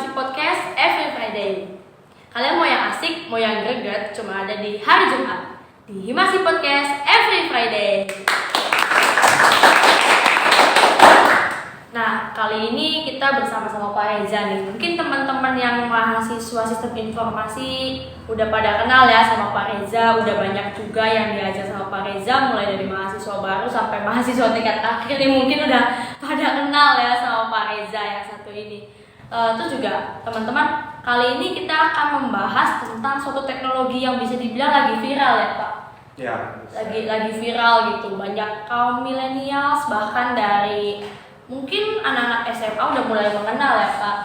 Himasi Podcast every Friday. Kalian mau yang asik, mau yang greget, cuma ada di hari Jumat di Himasi Podcast every Friday. Nah, kali ini kita bersama-sama Pak Reza nih. Mungkin teman-teman yang mahasiswa sistem informasi udah pada kenal ya sama Pak Reza. Udah banyak juga yang diajar sama Pak Reza, mulai dari mahasiswa baru sampai mahasiswa tingkat akhir nih mungkin udah pada kenal ya sama Pak Reza yang satu ini. Terus juga teman-teman, kali ini kita akan membahas tentang suatu teknologi yang bisa dibilang lagi viral ya Pak. Ya. Lagi viral gitu. Banyak kaum milenials bahkan dari mungkin anak-anak SMA udah mulai mengenal ya Pak.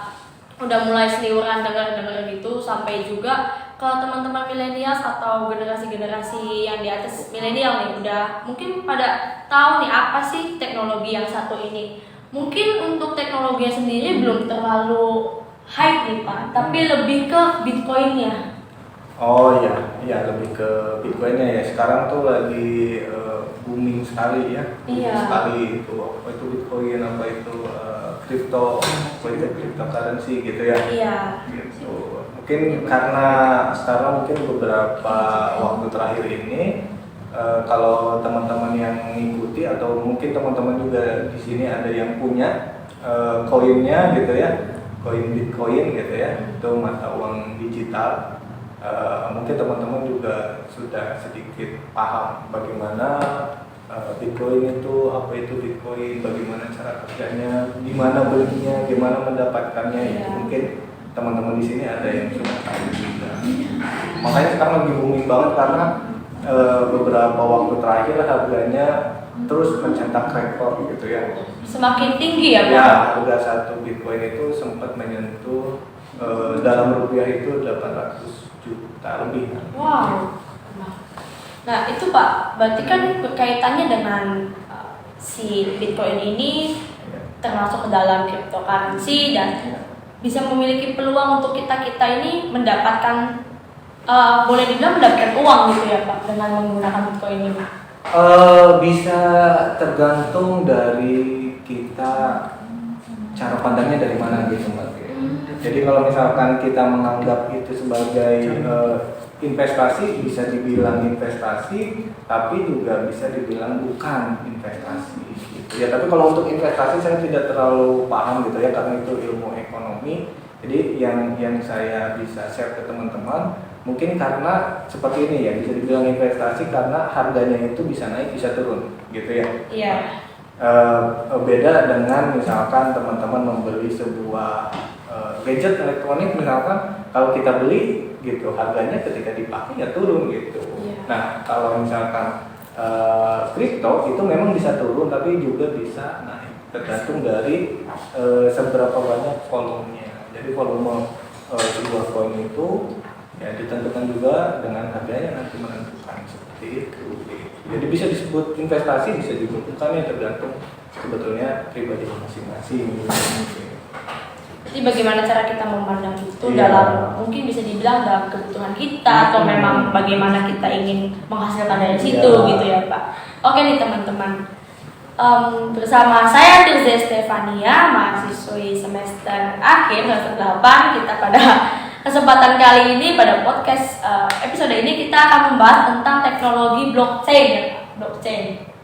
Udah mulai seliuran dengar-dengar gitu, sampai juga ke teman-teman milenials atau generasi-generasi yang di atas milenial nih udah mungkin pada tahu nih apa sih teknologi yang satu ini. Mungkin untuk teknologinya sendiri belum terlalu hype nih Pak, tapi lebih ke Bitcoinnya. Oh iya lebih ke Bitcoinnya ya. Sekarang tuh lagi booming sekali ya. Iya. Sekali itu apa itu Bitcoin, apa itu cryptocurrency gitu ya. Iya. Gitu. Mungkin karena sekarang mungkin beberapa waktu terakhir ini kalau teman-teman yang mengikuti atau mungkin teman-teman juga di sini ada yang punya koinnya gitu ya, koin Bitcoin gitu ya, itu mata uang digital. Mungkin teman-teman juga sudah sedikit paham bagaimana Bitcoin itu, apa itu Bitcoin, bagaimana cara kerjanya, gimana belinya, gimana mendapatkannya. Itu mungkin teman-teman di sini ada yang sudah tahu juga. Makanya sekarang lagi booming banget karena beberapa waktu terakhir harganya terus mencetak rekor gitu ya. Semakin tinggi ya Pak? Ya, harga satu Bitcoin itu sempat menyentuh dalam rupiah itu 800 juta lebih. Wow. Nah itu Pak, berarti kan berkaitannya dengan si Bitcoin ini termasuk ke dalam cryptocurrency dan bisa memiliki peluang untuk kita ini mendapatkan boleh dibilang mendapatkan uang gitu ya Pak dengan menggunakan Bitcoin ini. Bisa tergantung dari kita cara pandangnya dari mana gitu Mbak. Jadi kalau misalkan kita menganggap itu sebagai investasi, bisa dibilang investasi, tapi juga bisa dibilang bukan investasi. Gitu. Ya, tapi kalau untuk investasi saya tidak terlalu paham gitu ya, karena itu ilmu ekonomi. Jadi yang saya bisa share ke teman-teman, mungkin karena seperti ini ya, bisa dibilang investasi karena harganya itu bisa naik, bisa turun, gitu ya. Iya. Beda dengan misalkan teman-teman membeli sebuah gadget elektronik, misalkan kalau kita beli gitu harganya ketika dipakai ya turun gitu. Yeah. Nah kalau misalkan kripto itu memang bisa turun tapi juga bisa naik, tergantung dari seberapa banyak volumenya. Jadi volume sebuah koin itu ya ditentukan juga dengan harganya nanti menentukan seperti itu. Jadi bisa disebut investasi, bisa juga bukan, ya tergantung sebetulnya pribadi masing-masing. Jadi bagaimana cara kita memandang itu dalam mungkin bisa dibilang dalam kebutuhan kita atau memang bagaimana kita ingin menghasilkan dari situ gitu ya Pak. Oke nih teman-teman, bersama saya Tirza Stefania, mahasiswi semester akhir semester 8. Kita pada kesempatan kali ini pada podcast episode ini kita akan membahas tentang teknologi blockchain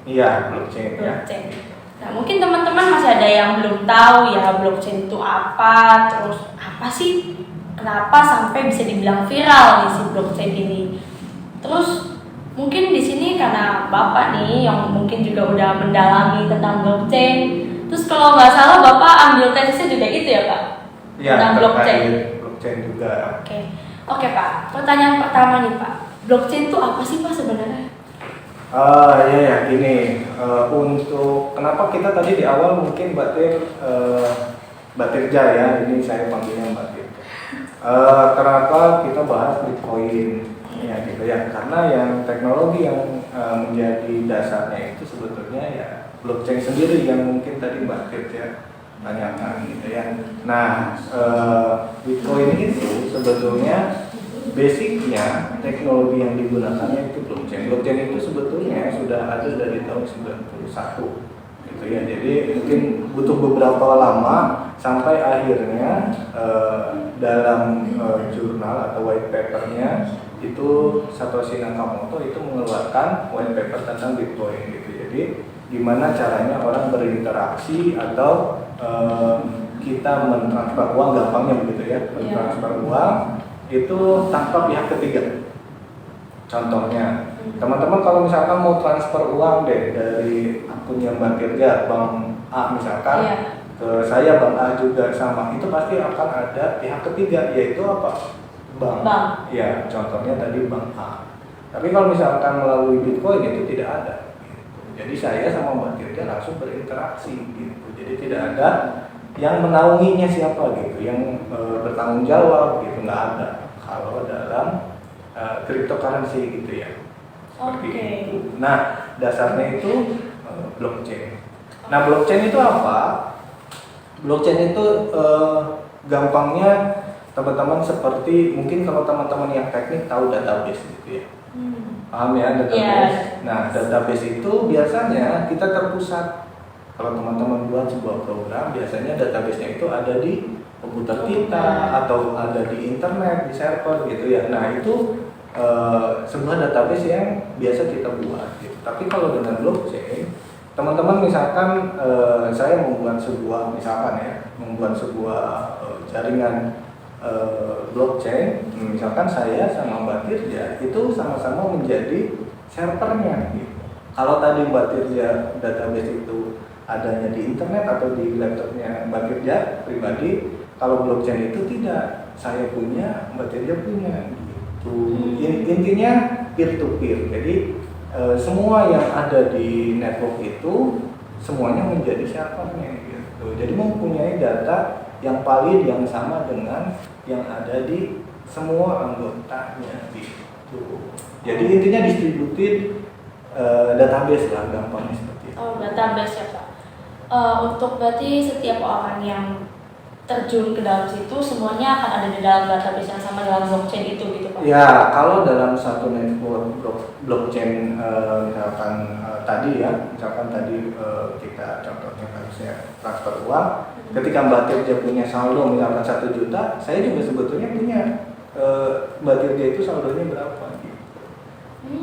ya Pak. Blockchain. Nah mungkin teman-teman masih ada yang belum tahu ya blockchain itu apa, terus apa sih, kenapa sampai bisa dibilang viral nih si blockchain ini. Terus mungkin di sini karena Bapak nih yang mungkin juga udah mendalami tentang blockchain. Terus kalau nggak salah Bapak ambil tesisnya juga itu ya Pak? Iya, tentang blockchain juga. Oke Pak, pertanyaan pertama nih Pak, blockchain itu apa sih Pak sebenarnya? Gini, untuk kenapa kita tadi di awal mungkin Mbak Tirja ya, ini saya panggilnya Mbak Tir. Kenapa kita bahas Bitcoin ya gitu ya? Karena yang teknologi yang menjadi dasarnya itu sebetulnya ya blockchain sendiri yang mungkin tadi Mbak Tirja tanyakan gitu ya. Nah, Bitcoin itu sebetulnya basicnya teknologi yang digunakannya itu blockchain. Blockchain itu sebetulnya sudah ada dari tahun 91 gitu ya. Jadi mungkin butuh beberapa lama sampai akhirnya dalam jurnal atau white papernya itu Satoshi Nakamoto itu mengeluarkan white paper tentang Bitcoin gitu. Jadi gimana caranya orang berinteraksi atau kita mentransfer uang, gampangnya begitu ya, mentransfer uang itu tanpa pihak ketiga. Contohnya, teman-teman kalau misalkan mau transfer uang deh dari akunnya Mbak Tirga, Bank A misalkan, ke saya Bank A juga sama, itu pasti akan ada pihak ketiga, yaitu apa? Bank. Ya, contohnya tadi Bank A. Tapi kalau misalkan melalui Bitcoin itu tidak ada. Jadi saya sama Mbak Tirga langsung berinteraksi gitu. Jadi tidak ada yang menaunginya siapa gitu, yang bertanggung jawab gitu, nggak ada. Kalau dalam cryptocurrency gitu ya. Seperti itu. Nah, dasarnya itu blockchain. Nah, blockchain itu apa? Blockchain itu gampangnya teman-teman seperti mungkin kalau teman-teman yang teknik tahu database gitu ya. Paham ya database? Nah, database itu biasanya kita terpusat. Kalau teman-teman buat sebuah program, biasanya database-nya itu ada di komputer kita atau ada di internet, di server gitu ya. Nah, itu sebuah database yang biasa kita buat gitu. Tapi kalau dengan blockchain, teman-teman misalkan saya membuat sebuah, misalkan ya, membuat sebuah jaringan blockchain, misalkan saya sama Mbak Tirja itu sama-sama menjadi servernya gitu. Kalau tadi Mbak Tirja database itu adanya di internet atau di laptopnya Mbak Tirja pribadi, kalau blockchain itu tidak, saya punya, Mbak Tirja punya gitu. Intinya peer to peer. Jadi semua yang ada di network itu semuanya menjadi servernya gitu. Jadi mempunyai data yang valid, yang sama dengan yang ada di semua anggotanya gitu. Jadi intinya distributed database lah, gampangnya seperti itu. Oh, database ya Pak. Untuk berarti setiap orang yang terjun ke dalam situ semuanya akan ada di dalam database yang sama dalam blockchain itu gitu Pak? Ya, kalau dalam satu network blockchain misalkan tadi ya, misalkan tadi kita contohnya harusnya transfer uang, ketika Mbak Tirja punya saldo misalkan 1 juta, saya juga sebetulnya punya Mbak Tirja itu saldonya berapa gitu.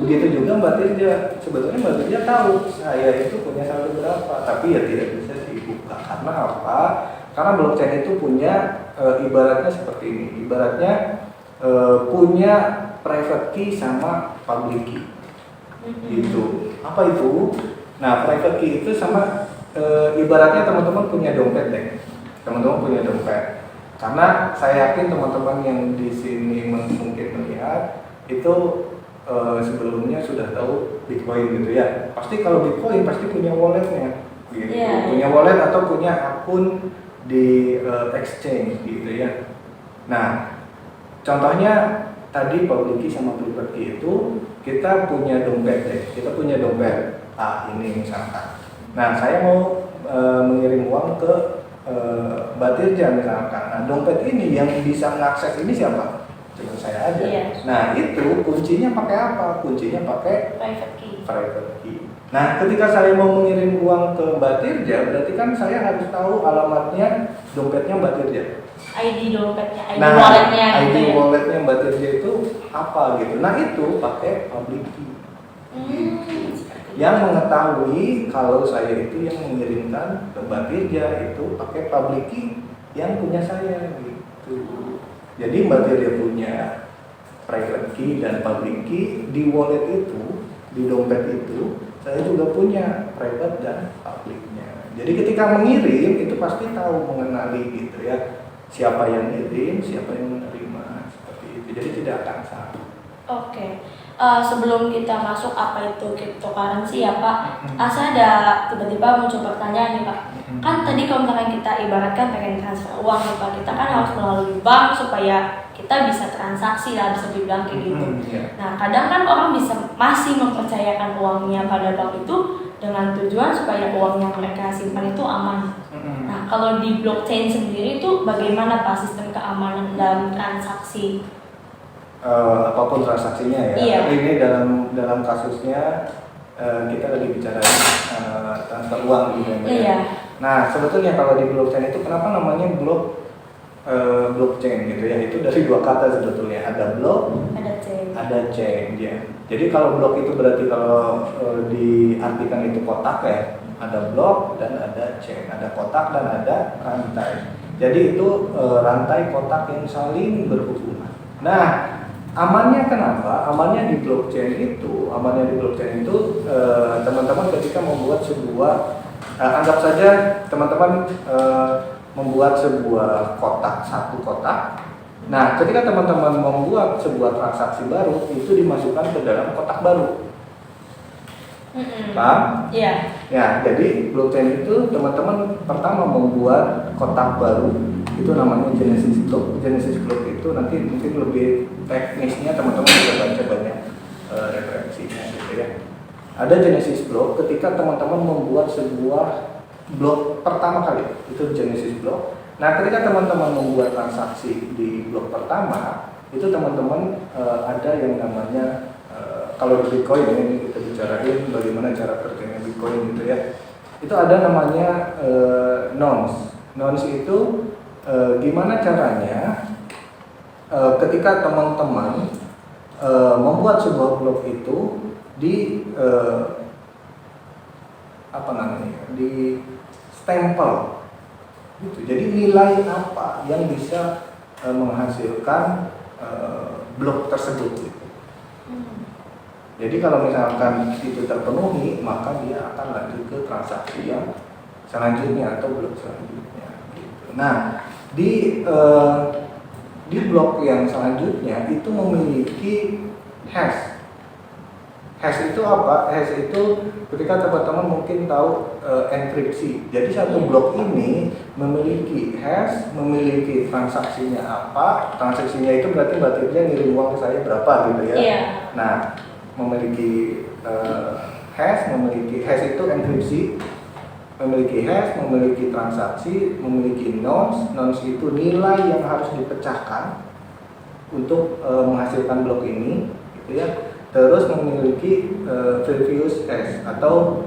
Begitu juga Mbak Tirja, sebetulnya Mbak Tirja tahu saya itu punya saldo berapa, tapi ya tidak bisa dibuka. Karena apa? Karena blockchain itu punya ibaratnya seperti ini, ibaratnya punya private key sama public key gitu. Apa itu? Nah, private key itu sama ibaratnya teman-teman punya dompet deh, teman-teman punya dompet. Karena saya yakin teman-teman yang di sini mungkin melihat itu sebelumnya sudah tahu Bitcoin gitu ya. Pasti kalau Bitcoin pasti punya walletnya gitu. Punya wallet atau punya akun di exchange gitu ya. Nah, contohnya tadi public key sama private key itu kita punya dompet deh. Kita punya dompet ini misalkan. Nah, saya mau mengirim uang ke Mbak Tirja misalkan. Nah, dompet ini yang bisa mengakses ini siapa? Cuma saya aja. Nah, itu kuncinya pakai apa? Kuncinya pakai private key. Nah, ketika saya mau mengirim uang ke Mbak Tirja, berarti kan saya harus tahu alamatnya dompetnya Mbak Tirja. ID dompetnya, ID walletnya ID gitu ya. walletnya Mbak Tirja itu apa gitu. Nah, itu pakai public key. Yang mengetahui kalau saya itu yang mengirimkan ke Mbak Tirja itu pakai public key yang punya saya gitu. Jadi Mbak Tirja punya private key dan public key di wallet itu, di dompet itu. Saya juga punya private dan publiknya. Jadi ketika mengirim itu pasti tahu mengenali gitu ya, siapa yang ngirim, siapa yang menerima seperti itu. Jadi tidak akan salah. Oke. Sebelum kita masuk apa itu cryptocurrency ya Pak, saya ada tiba-tiba muncul pertanyaan nih Pak. Kan tadi kalau misalkan kita ibaratkan pengen transfer uang nih Pak, kita kan harus melalui bank supaya kita bisa transaksi lah, bisa dibilang kayak gitu. Nah, kadang kan orang masih mempercayakan uangnya pada bank itu dengan tujuan supaya uang yang mereka simpan itu aman. Nah, kalau di blockchain sendiri itu bagaimana Pak sistem keamanan dalam transaksi? Apapun transaksinya ya. Iya. Tapi ini dalam kasusnya kita lagi bicara transfer uang gitu ya. Iya. Nah sebetulnya kalau di blockchain itu kenapa namanya blockchain gitu ya? Itu dari dua kata sebetulnya, ada block, ada chain ya. Jadi kalau block itu berarti kalau diartikan itu kotak ya, ada block dan ada chain, ada kotak dan ada rantai. Jadi itu rantai kotak yang saling berhubungan. Nah, amannya kenapa? Amannya di blockchain itu, teman-teman ketika membuat sebuah, anggap saja teman-teman membuat sebuah kotak, satu kotak. Nah, ketika teman-teman membuat sebuah transaksi baru, itu dimasukkan ke dalam kotak baru. Paham? Iya. Ya, jadi blockchain itu teman-teman pertama membuat kotak baru, itu namanya Genesis block. Genesis block itu nanti mungkin lebih teknisnya teman-teman bisa baca banyak referensinya gitu ya. Ada Genesis block ketika teman-teman membuat sebuah blok pertama kali, itu Genesis block. Nah, ketika teman-teman membuat transaksi di blok pertama, itu teman-teman ada yang namanya kalau di Bitcoin ini kita bicarain bagaimana cara kerjanya Bitcoin gitu ya. Itu ada namanya nonce. Nonce itu gimana caranya ketika teman-teman membuat sebuah blok itu di di stempel gitu. Jadi nilai apa yang bisa menghasilkan blok tersebut gitu. Jadi kalau misalkan itu terpenuhi, maka dia akan lanjut ke transaksi yang selanjutnya atau blok selanjutnya gitu. Nah, di blok yang selanjutnya itu memiliki hash. Hash itu apa? Hash itu ketika teman-teman mungkin tahu enkripsi. Jadi satu blok ini memiliki hash, memiliki transaksinya apa? Transaksinya itu berarti dia ngirim uang ke saya berapa gitu ya? Iya. Nah, memiliki hash itu enkripsi, memiliki hash, memiliki transaksi, memiliki nonce itu nilai yang harus dipecahkan untuk menghasilkan blok ini, gitu ya. Terus memiliki previous hash atau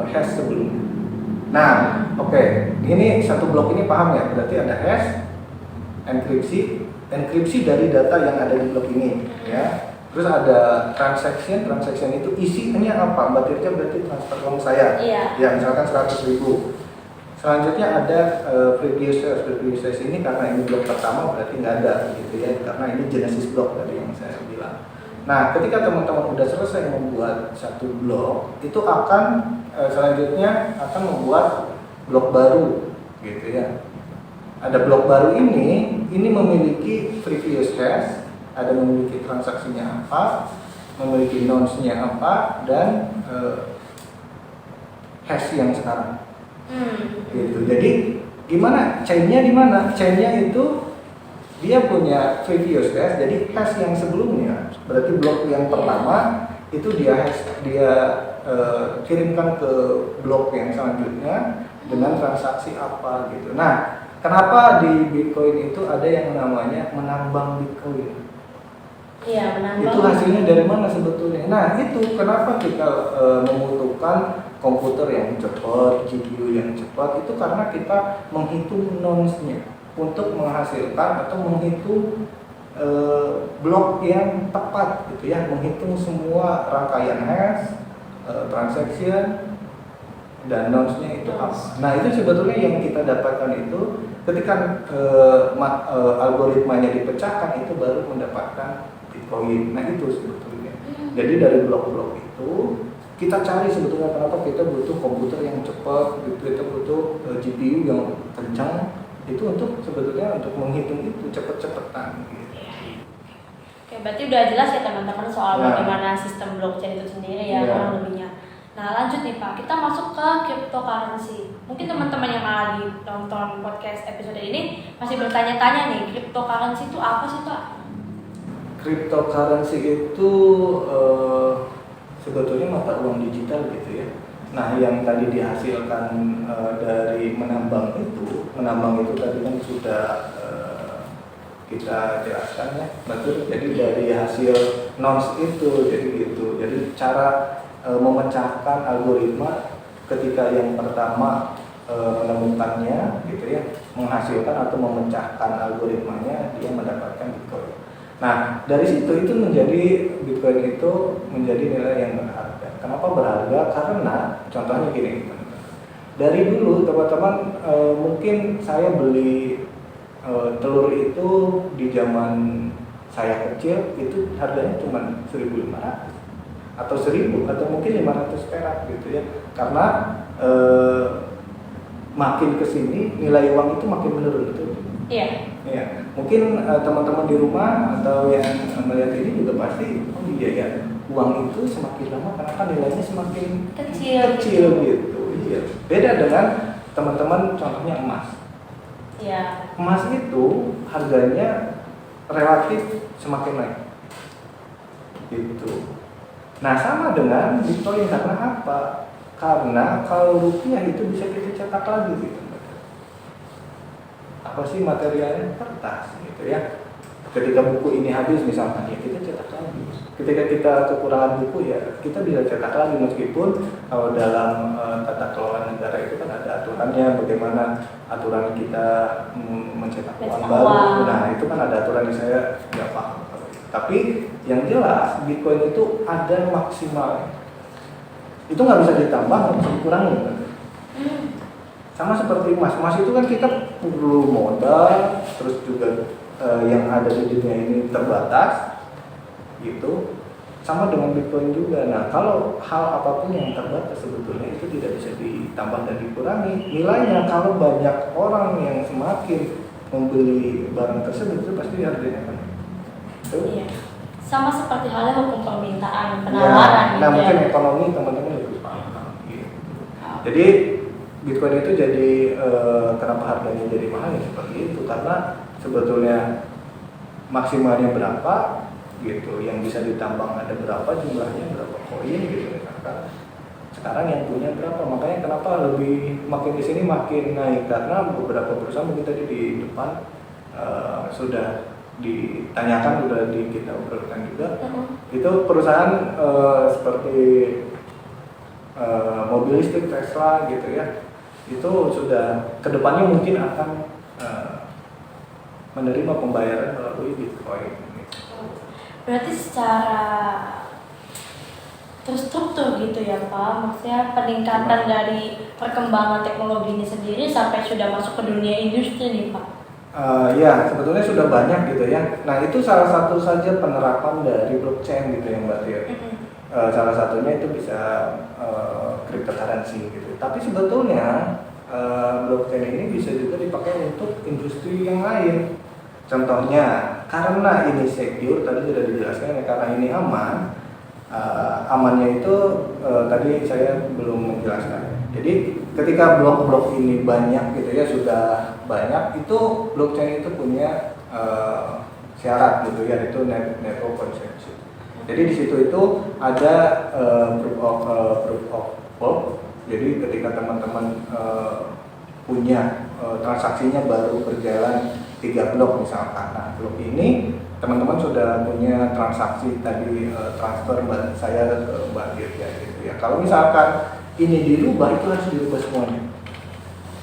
hash sebelumnya. Nah, oke, ini satu blok ini paham ya? Berarti ada hash, enkripsi dari data yang ada di blok ini, ya. Terus ada transaction itu isinya apa? Mbak Tirja berarti transfer uang saya. Iya. Ya, misalkan 100.000. Selanjutnya ada previous hash ini karena ini blok pertama berarti nggak ada gitu ya, karena ini Genesis block tadi yang saya bilang. Nah, ketika teman-teman udah selesai membuat satu blok, itu akan selanjutnya akan membuat blok baru gitu ya. Ada blok baru ini memiliki previous hash, ada memiliki transaksinya apa, memiliki nonce-nya apa, dan hash yang sekarang. Gitu. Jadi gimana chain-nya di mana? Chain-nya itu dia punya previous hash, jadi hash yang sebelumnya berarti blok yang pertama itu dia kirimkan ke blok yang selanjutnya dengan transaksi apa gitu. Nah, kenapa di Bitcoin itu ada yang namanya menambang Bitcoin? Iya, menambang. Itu hasilnya dari mana sebetulnya? Nah, itu kenapa kita membutuhkan komputer yang cepat, GPU yang cepat, itu karena kita menghitung nonce-nya untuk menghasilkan atau menghitung blok yang tepat gitu ya, menghitung semua rangkaian hash, transaction dan nonce-nya itu apa. Nah, itu sebetulnya yang kita dapatkan itu ketika algoritmanya dipecahkan itu baru mendapatkan Bitcoin. Nah, itu sebetulnya. Jadi dari blok-blok itu kita cari sebetulnya kenapa kita butuh komputer yang cepat, kita butuh GPU yang kencang, itu untuk sebetulnya untuk menghitung itu cepet-cepetan gitu. Oke, berarti udah jelas ya teman-teman soal bagaimana sistem blockchain itu sendiri ya, kurang lebihnya. Nah, lanjut nih Pak, kita masuk ke cryptocurrency. Mungkin teman-teman yang lagi nonton podcast episode ini masih bertanya-tanya nih, cryptocurrency itu apa sih Pak? Cryptocurrency itu sebetulnya mata uang digital gitu ya. Nah, yang tadi dihasilkan dari menambang itu tadi kan sudah kita jelaskan ya, betul. Jadi dari hasil nonce itu, jadi gitu. Jadi cara memecahkan algoritma ketika yang pertama menemukannya gitu ya, menghasilkan atau memecahkan algoritmanya, dia mendapatkan Bitcoin. Nah, dari situ itu menjadi Bitcoin itu menjadi nilai yang berharga. Kenapa berharga? Karena contohnya gini, teman-teman. Dari dulu teman-teman mungkin saya beli telur itu di zaman saya kecil itu harganya cuma 1.500 atau 1.000 atau mungkin 500 perak gitu ya. Karena makin kesini nilai uang itu makin menurun, betul? Iya. Ya, mungkin teman-teman di rumah atau yang melihat ini juga pasti, oh iya ya, uang itu semakin lama karena kan nilainya semakin kecil gitu. Iya. Beda dengan teman-teman contohnya emas. Iya. Emas itu harganya relatif semakin naik. Gitu. Nah, sama dengan Bitcoin, karena apa? Karena kalau rupiah itu bisa kita cetak lagi gitu. Apa sih materialnya? Kertas gitu ya. Ketika buku ini habis misalkan, ya kita cetak lagi. Ketika kita kekurangan buku, ya kita bisa cetak lagi, meskipun kalau dalam tata kelola negara itu kan ada aturannya, bagaimana aturan kita mencetak uang baru. Nah, itu kan ada aturan yang saya nggak paham. Tapi yang jelas Bitcoin itu ada maksimal. Itu nggak bisa ditambah, nggak bisa dikurangi. Sama seperti emas. Emas itu kan kita perlu modal, terus juga yang ada di dunia ini terbatas, gitu. Sama dengan Bitcoin juga. Nah, kalau hal apapun yang terbatas sebetulnya itu tidak bisa ditambah dan dikurangi. Nilainya kalau banyak orang yang semakin membeli barang tersebut itu pasti harganya akan naik. Iya. Sama seperti halnya hukum permintaan, penawaran. Ya, nah mungkin ekonomi teman-teman lebih paham. Gitu. Jadi Bitcoin itu jadi kenapa harganya jadi mahal ya seperti itu, karena sebetulnya maksimalnya berapa gitu, yang bisa ditambang ada berapa, jumlahnya berapa koin gitu kan. Sekarang yang punya berapa, makanya kenapa lebih makin di sini makin naik, karena beberapa perusahaan mungkin tadi di depan sudah ditanyakan, sudah kita obrolkan juga. Itu perusahaan seperti mobil listrik Tesla gitu ya, itu sudah kedepannya mungkin akan menerima pembayaran melalui Bitcoin. Berarti secara terstruktur gitu ya Pak, maksudnya peningkatan dari perkembangan teknologi ini sendiri sampai sudah masuk ke dunia industri nih Pak. Ya, sebetulnya sudah banyak gitu ya. Nah, itu salah satu saja penerapan dari blockchain gitu ya Mbak Tia. Salah satunya itu bisa cryptocurrency gitu. Tapi sebetulnya blockchain ini bisa juga dipakai untuk industri yang lain. Contohnya, karena ini secure, tadi sudah dijelaskan ya, karena ini aman. Amannya itu tadi saya belum menjelaskan. Jadi ketika blok-blok ini banyak gitu ya, sudah banyak, itu blockchain itu punya syarat gitu ya, itu network consensus. Jadi di situ itu ada proof of work. Jadi ketika teman-teman punya transaksinya baru berjalan 3 blok misalkan, nah blok ini teman-teman sudah punya transaksi tadi transfer saya ke Mbak Dirga gitu ya. Kalau misalkan ini dirubah, itu harus dirubah semuanya.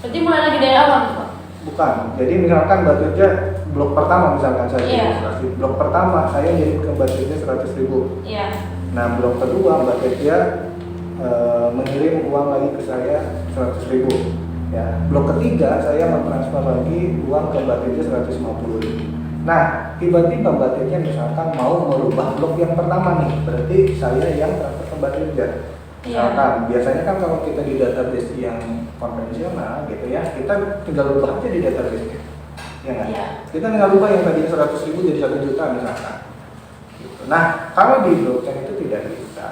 Berarti mulai lagi dari awal Pak? Bukan. Jadi misalkan Mbak Dirga blok pertama misalkan saya registrasi, blok pertama saya ngirim ke Mbak Dirga 100.000. Iya. Nah blok kedua Mbak Dirga mengirim uang lagi ke saya 100.000. Ya, blok ketiga saya mentransfer lagi uang ke Mbak Dirga 150.000. Nah, tiba-tiba Mbak Dirga misalkan mau merubah blok yang pertama nih, berarti saya yang transfer ke Mbak Dirga. Misalkan, biasanya kan kalau kita di database yang konvensional gitu ya, kita tinggal ubah aja di database. Ya kan? Iya. Kita tinggal ubah yang tadi 100.000 jadi 1 juta misalkan. Gitu. Nah, kalau di blockchain itu tidak bisa.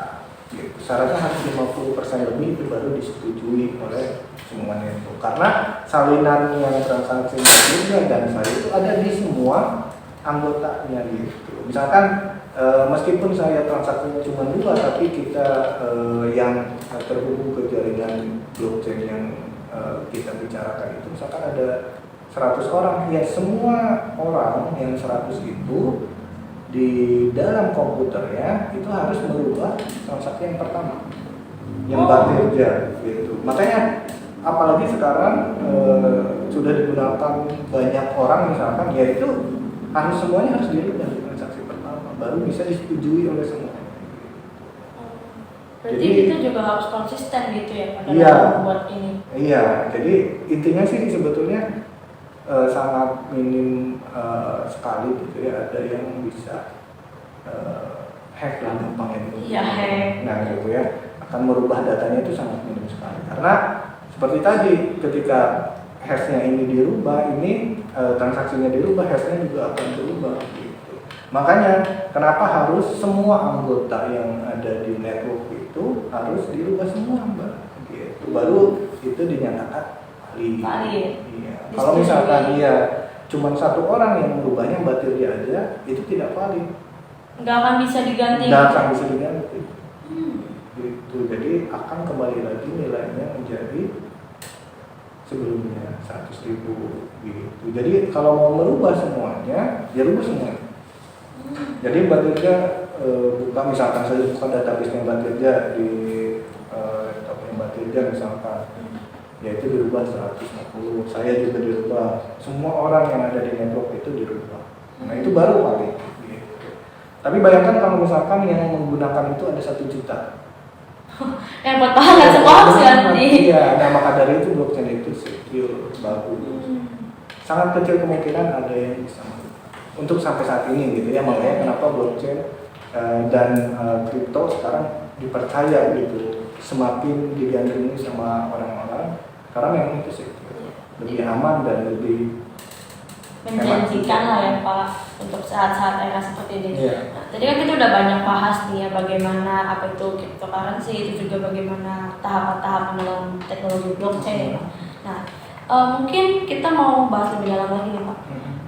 Gitu. Syaratnya harus 50% lebih itu baru disetujui oleh semuanya itu. Karena salinan yang transaksi Mbak dan saya itu ada di semua anggotanya gitu. Misalkan meskipun saya transaksinya cuma 2, tapi kita yang terhubung ke jaringan blockchain yang kita bicarakan itu misalkan ada 100 orang, ya semua orang yang 100 itu di dalam komputernya itu harus merubah transaksi yang pertama, yang batirja gitu. Makanya apalagi sekarang sudah digunakan banyak orang misalkan, yaitu harus semuanya harus dirubah di transaksi pertama baru bisa disetujui oleh semua. Berarti Jadi, kita juga harus konsisten gitu ya pada iya, membuat ini. Iya, jadi intinya sih sebetulnya sangat minim sekali gitu ya, ada yang bisa hack lah gampangnya gitu. Iya, hack. Nah gitu ya, akan merubah datanya itu sangat minim sekali. Karena seperti tadi ketika hashnya ini dirubah, ini transaksinya dirubah, hashnya juga akan berubah gitu. Makanya kenapa harus semua anggota yang ada di network itu harus dirubah semua, Mbak. Gitu. Baru itu dinyatakan valid. Iya. Kalau misalkan dia cuma satu orang yang merubahnya, batirja aja, itu tidak valid. Nggak akan bisa diganti. Nggak akan bisa diganti. Gitu. Jadi akan kembali lagi nilainya menjadi sebelumnya 100.000 gitu. Jadi kalau mau merubah semuanya, ya rubah semuanya. Jadi batirja buka, misalkan saya buka database-nya batirja di laptopnya batirja misalkan, yaitu dirubah 150, saya juga dirubah, semua orang yang ada di network itu dirubah. Nah itu baru valid gitu. Tapi bayangkan kalau misalkan yang menggunakan itu ada 1 juta. Yang bertahan semua harus ganti. Iya, nah maka dari itu blockchain itu secure, bagus. Sangat kecil kemungkinan ada yang bisa untuk sampai saat ini gitu ya. Makanya kenapa blockchain dan kripto sekarang dipercaya gitu, semakin digandrungi sama orang-orang karena memang itu secure, lebih aman dan lebih menjanjikan lah ya Pak untuk saat-saat era seperti ini. Iya. Nah, tadi kan kita udah banyak bahas nih ya bagaimana apa itu cryptocurrency, itu juga bagaimana tahapan-tahapan dalam teknologi blockchain ya Pak. Nah, mungkin kita mau bahas lebih dalam lagi nih Pak.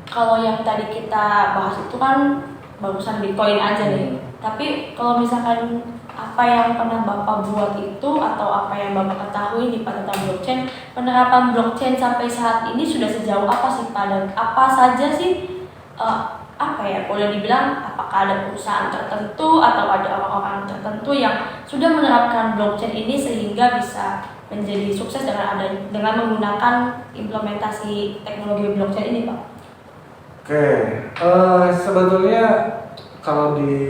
Kalau yang tadi kita bahas itu kan bagusan Bitcoin aja nih. Tapi kalau misalkan apa yang pernah Bapak buat itu atau apa yang Bapak ketahui di tentang blockchain, penerapan blockchain sampai saat ini sudah sejauh apa sih Pak, dan apa saja sih apa ya boleh dibilang, apakah ada perusahaan tertentu atau ada orang-orang tertentu yang sudah menerapkan blockchain ini sehingga bisa menjadi sukses dengan menggunakan implementasi teknologi blockchain ini Pak? Oke, sebetulnya kalau di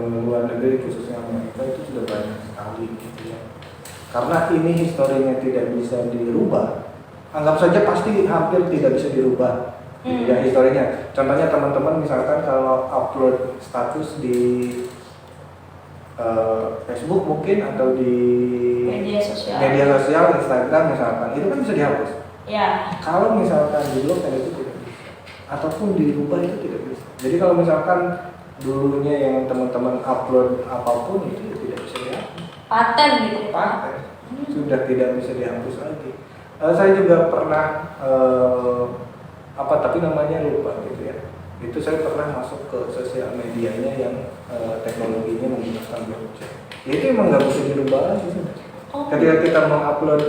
luar negeri khususnya Amerika itu sudah banyak sekali gitu ya. Karena ini historinya tidak bisa dirubah, anggap saja pasti hampir tidak bisa dirubah gitu ya historinya. Contohnya teman-teman misalkan kalau upload status di Facebook mungkin atau di media sosial Instagram misalkan, itu kan bisa dihapus. Ya. Kalau misalkan di blockchain itu tidak bisa, ataupun dirubah itu tidak bisa. Jadi kalau misalkan dulunya yang teman-teman upload apapun itu tidak bisa dihapus. Paten gitu. Paten sudah tidak bisa dihapus lagi. Saya juga pernah tapi namanya lupa gitu ya. Itu saya pernah masuk ke sosial medianya yang teknologinya menggunakan blockchain. Ya itu emang nggak bisa dirubah lagi sudah. Ketika kita mengupload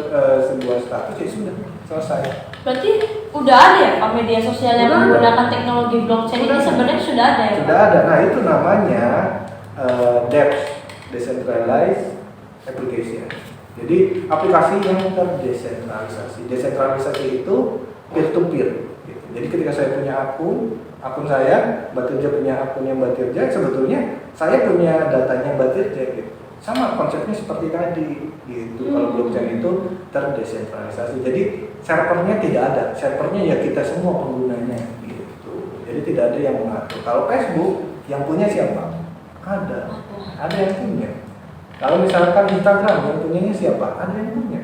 sebuah status ya sudah selesai. Berarti udah ada ya Pak media sosial yang menggunakan teknologi blockchain ini sebenarnya sudah ada ya Pak? Sudah ada. Nah itu namanya DApps, Decentralized Application. Jadi aplikasi yang terdesentralisasi. Desentralisasi itu peer to peer. Gitu. Jadi ketika saya punya akun saya, Batirja punya akunnya Batirja, sebetulnya saya punya datanya Batirja gitu. Sama konsepnya seperti tadi gitu. Kalau blockchain itu terdesentralisasi. Jadi servernya tidak ada. Servernya ya kita semua penggunanya gitu. Jadi tidak ada yang mengatur. Kalau Facebook yang punya siapa? Ada yang punya. Kalau misalkan Instagram yang punyanya siapa? Ada yang punya.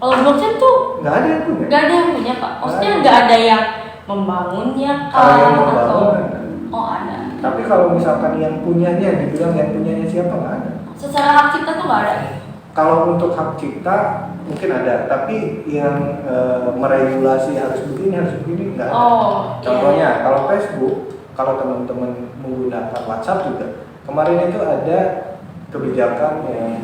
Kalau blockchain tuh nggak ada yang punya. Nggak ada yang punya Pak. Maksudnya nggak ada yang membangunnya Kalau yang membangun atau ada. Oh ada. Tapi kalau misalkan yang punyanya dibilang yang punyanya siapa, nggak ada. Secara hak cipta tuh nggak ada. Kalau untuk hak cipta mungkin ada, tapi yang meregulasi harus begini nggak ada. Contohnya kalau Facebook, kalau teman-teman menggunakan WhatsApp juga, kemarin itu ada kebijakan yang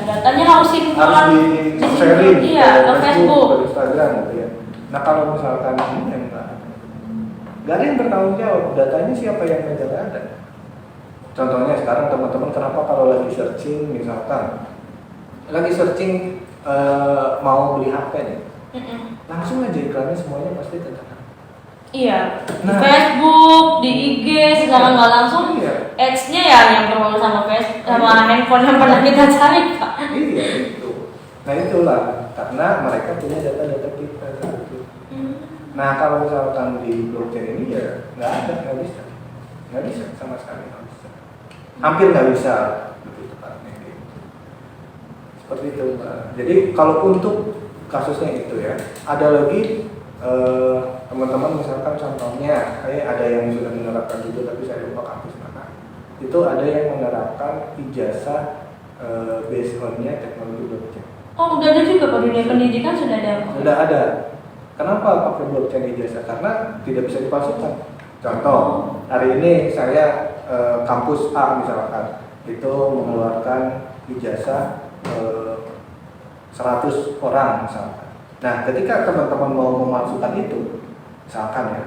datanya harus di-sharing ke Facebook, ke Instagram gitu ya. Nah kalau misalkan ini yang enggak, Gak ada yang bertanggung jawab. Datanya siapa yang megang? Ada. Contohnya sekarang teman-teman kenapa kalau lagi searching misalkan lagi searching mau beli HP nih, langsung aja iklannya semuanya pasti terkena. Iya, di Nah. Facebook, di IG, sekarang nggak langsung Iya. ads-nya ya yang berhubungan sama Facebook, sama handphone yang pernah kita cari, Kak. Iya itu. Nah itulah karena mereka punya data-data kita gitu. Nah kalau misalkan di blockchain ini ya nggak bisa sama sekali nggak bisa. Hampir nggak bisa lebih tepatnya gitu. Seperti itu Mbak. Jadi kalau untuk kasusnya itu ya, ada lagi teman-teman misalkan contohnya kayak ada yang sudah menerapkan juga tapi saya lupa kampus mana. Itu ada yang menerapkan ijazah based on-nya teknologi blockchain. Oh, udah ada juga Pak, dunia pendidikan sudah ada. Sudah ada. Kenapa pakai blockchain ijazah? Karena tidak bisa dipalsukan. Contoh, hari ini saya kampus A misalkan itu mengeluarkan ijazah 100 orang misalkan. Nah, ketika teman-teman mau memalsukan itu, misalkan ya,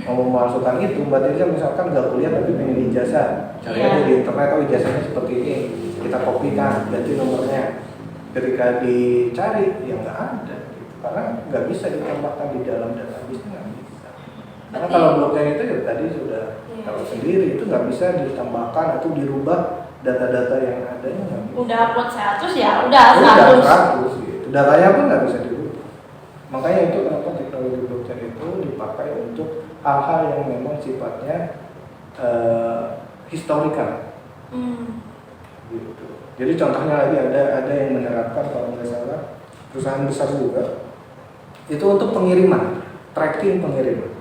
mau memalsukan itu, Mbak Tirza misalkan nggak kuliah tapi pengen ijazah, cari aja di internet, oh ijazahnya seperti ini, kita kopikan, ganti nomornya. Ketika dicari, ya nggak ada, gitu. Karena nggak bisa ditambahkan di dalam database, nggak bisa. Karena kalau blockchain itu ya tadi sudah tahu sendiri, itu nggak bisa ditambahkan atau dirubah data-data yang ada, nggak bisa. Udah upload 100 ya, udah 100. 100 gitu. Datanya pun nggak bisa dirubah. Makanya itu kenapa teknologi blockchain itu dipakai untuk hal-hal yang memang sifatnya historikal. Gitu. Jadi contohnya lagi ada yang menerapkan kalau nggak salah perusahaan besar juga itu untuk pengiriman, tracking pengiriman.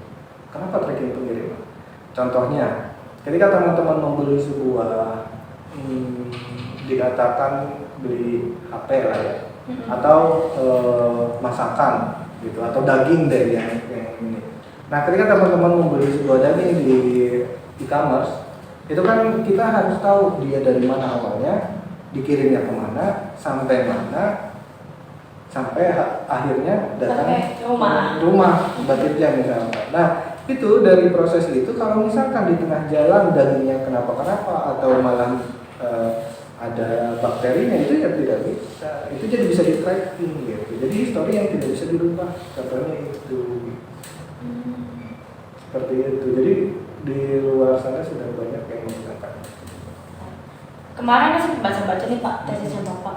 Kenapa tracking pengiriman? Contohnya, ketika teman-teman membeli sebuah dikatakan beli HP lah ya, atau masakan gitu, atau daging dari yang ini. Nah, ketika teman-teman membeli sebuah daging di e-commerce, itu kan kita harus tahu dia dari mana awalnya, dikirimnya kemana, sampai mana, sampai akhirnya datang rumah Mbak Tirza misalnya. Nah, itu dari proses itu kalau misalkan di tengah jalan dagingnya kenapa-kenapa atau malah ada bakterinya, itu ya tidak bisa. Itu jadi bisa di tracking gitu. Jadi histori yang tidak bisa dirubah. Contohnya itu. Seperti itu. Jadi di luar sana sudah banyak yang menggunakan. Kemarin kan sempat baca-baca nih Pak, tesisnya Bapak.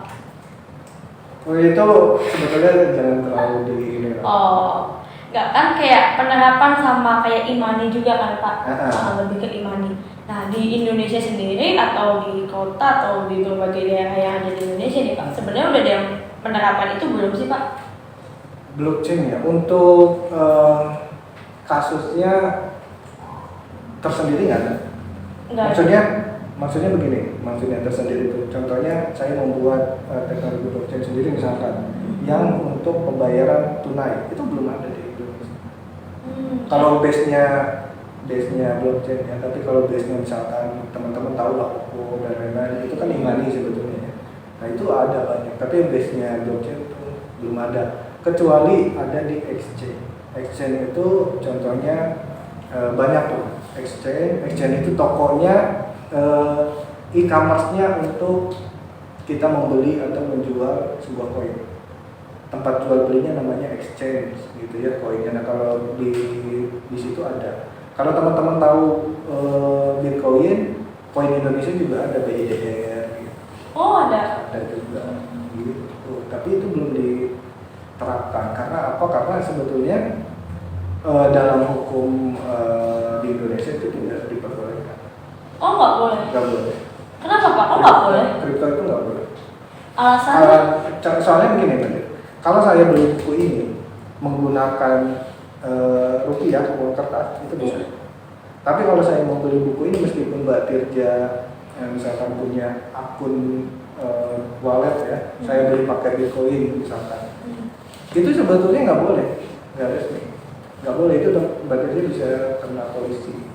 Oh itu sebetulnya jangan terlalu di ini. Oh, nggak kan kayak penerapan sama kayak imani juga kan Pak, lebih ke imani. Nah di Indonesia sendiri atau di kota atau di berbagai daerah yang ada di Indonesia nih Pak, sebenarnya udah ada yang penerapan itu belum sih Pak? Blockchain ya, untuk kasusnya tersendiri nggak ada? Maksudnya begini, maksudnya tersendiri itu. Contohnya saya membuat teknologi blockchain sendiri misalkan, yang untuk pembayaran tunai itu belum ada di Indonesia. Kalau base-nya blockchain ya, tapi kalau base-nya misalkan teman-teman tahu lah Oppo dan lain-lain, itu kan imani sebetulnya ya. Nah itu ada banyak, tapi base-nya blockchain itu belum ada, kecuali ada di exchange. Exchange itu contohnya banyak tuh. Exchange itu tokonya, e-commerce-nya untuk kita membeli atau menjual sebuah koin. Tempat jual belinya namanya exchange gitu ya, koinnya. Nah kalau di situ ada. Kalau teman-teman tahu Bitcoin, koin Indonesia juga ada BIDR gitu. Oh ada. Ada juga gitu. Tapi itu belum diterapkan. Karena apa? Karena sebetulnya dalam hukum di Indonesia itu tidak diperbolehkan. Oh nggak boleh. Nggak boleh. Kenapa Pak? Oh nggak boleh. Kripto itu nggak boleh. Alasannya? Soalnya begini Mbak. Kalau saya beli buku ini menggunakan rupiah uang kertas itu bisa. Tapi kalau saya mau beli buku ini meskipun Mbak Tirza misalkan punya akun wallet ya, saya beli pakai Bitcoin misalkan, itu sebetulnya nggak boleh, nggak resmi, nggak boleh. Itu Mbak Tirza bisa kena polisi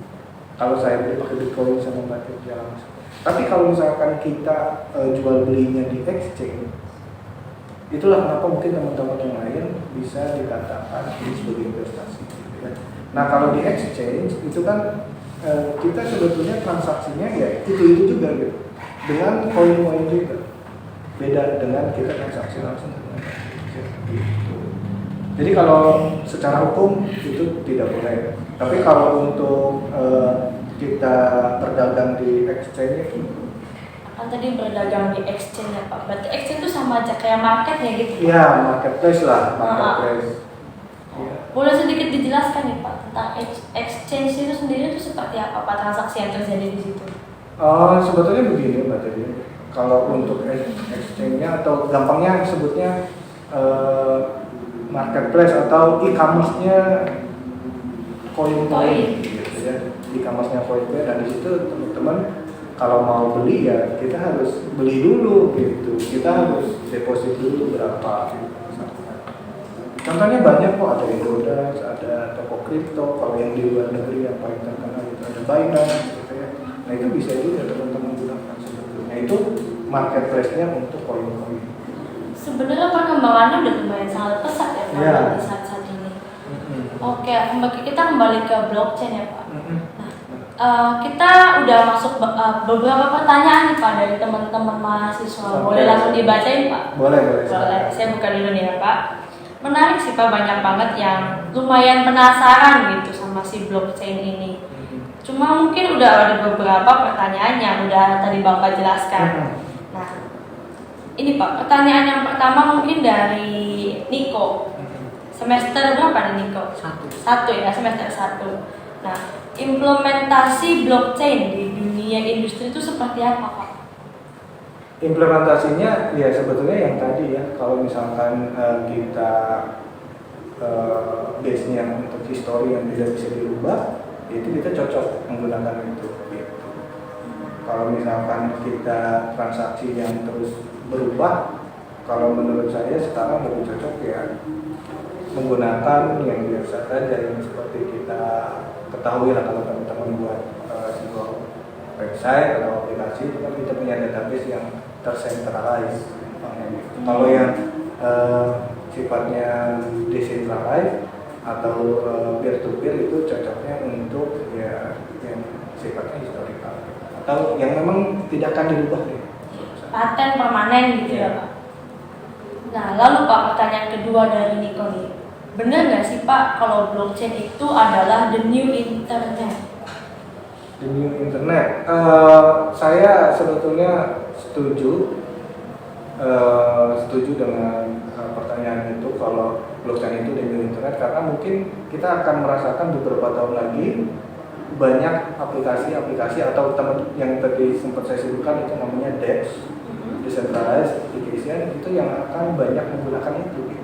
kalau saya beli pakai Bitcoin sama Mbak Tirza langsung. Tapi kalau misalkan kita jual belinya di exchange, itulah kenapa mungkin teman-teman yang lain bisa dikatakan ini sebagai investasi gitu ya. Nah kalau di exchange itu kan kita sebetulnya transaksinya ya itu juga gitu, dengan koin-koin juga. Beda dengan kita transaksi langsung dengan exchange gitu. Jadi kalau secara hukum itu tidak boleh. Tapi kalau untuk kita berdagang di exchange itu Kan tadi berdagang di exchange ya Pak. Berarti exchange itu sama aja kayak market ya gitu? ya marketplace lah, marketplace. Ya. Boleh sedikit dijelaskan nih Pak tentang exchange itu sendiri itu seperti apa Pak transaksi yang terjadi di situ? Sebetulnya begini Mbak Teddy, kalau untuk exchange-nya atau gampangnya sebutnya marketplace atau e-commerce-nya koin-koin gitu ya, e-commerce-nya koin-koin, dan di situ teman-teman kalau mau beli ya kita harus beli dulu gitu, kita harus deposit dulu berapa gitu. Contohnya banyak kok, ada Indodax, ada toko kripto, kalau yang di luar negeri yang paling terkenal itu ada Binance gitu ya. Nah itu bisa juga teman-teman gunakan sebetulnya, itu marketplace-nya untuk koin-koin. Sebenarnya perkembangannya udah lumayan sangat pesat ya Pak Ya. di saat-saat ini. Oke, kita kembali ke blockchain ya Pak. Kita udah masuk beberapa pertanyaan nih Pak dari teman-teman mahasiswa. Boleh langsung dibacain Pak? Boleh. Saya buka dulu nih ya Pak. Menarik sih Pak, banyak banget yang lumayan penasaran gitu sama si blockchain ini. Cuma mungkin udah ada beberapa pertanyaan yang udah tadi Bapak jelaskan. Nah, ini Pak, pertanyaan yang pertama mungkin dari Niko. Semester berapa nih Niko? Satu ya, semester 1. Nah, implementasi blockchain di dunia industri itu seperti apa Pak? Implementasinya ya sebetulnya yang tadi ya, kalau misalkan kita base-nya untuk history yang tidak bisa dirubah, itu kita cocok menggunakan itu gitu. Kalau misalkan kita transaksi yang terus berubah, kalau menurut saya sekarang lebih cocok ya menggunakan yang biasa saja, yang seperti kita ketahui lah kalau teman-teman buat sebuah website atau aplikasi, itu kan kita punya database yang tercentralized. Kalau yang sifatnya decentralized atau peer to peer itu cocoknya untuk ya yang sifatnya historical atau yang memang tidak akan dirubah deh. Paten permanen gitu ya Pak. Nah, lalu Pak, pertanyaan kedua dari Niko nih. Benar nggak sih Pak kalau blockchain itu adalah the new internet? The new internet, saya sebetulnya setuju dengan pertanyaan itu, kalau blockchain itu the new internet, karena mungkin kita akan merasakan beberapa tahun lagi banyak aplikasi atau teman yang tadi sempat saya sebutkan itu namanya DEX, decentralized application, itu yang akan banyak menggunakan itu.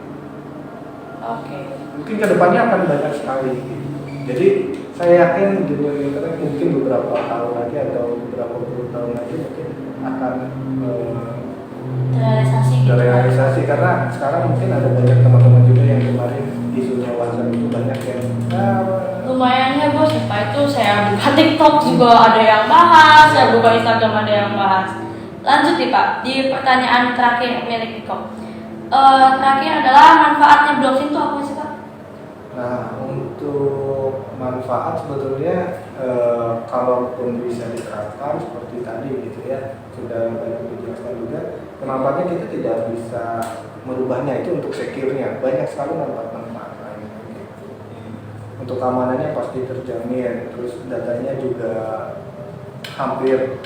Oke. Mungkin kedepannya akan banyak sekali. Jadi saya yakin dunia internet mungkin beberapa tahun lagi atau beberapa puluh tahun lagi mungkin akan terrealisasi gitu. Karena sekarang mungkin ada banyak teman-teman juga yang kemarin isunya WhatsApp itu banyak yang lumayan heboh sih Pak, itu saya buka TikTok juga ada yang bahas, saya buka Instagram ada yang bahas. Lanjut nih Pak, di pertanyaan terakhir milik Niko. Terakhir adalah manfaatnya blockchain itu apa sih Pak? Nah, untuk manfaat sebetulnya kalaupun bisa diterapkan seperti tadi gitu ya, sudah banyak dijelaskan juga, manfaatnya kita tidak bisa merubahnya, itu untuk secure-nya banyak sekali manfaat-manfaat lain gitu. Untuk keamanannya pasti terjamin, terus datanya juga hampir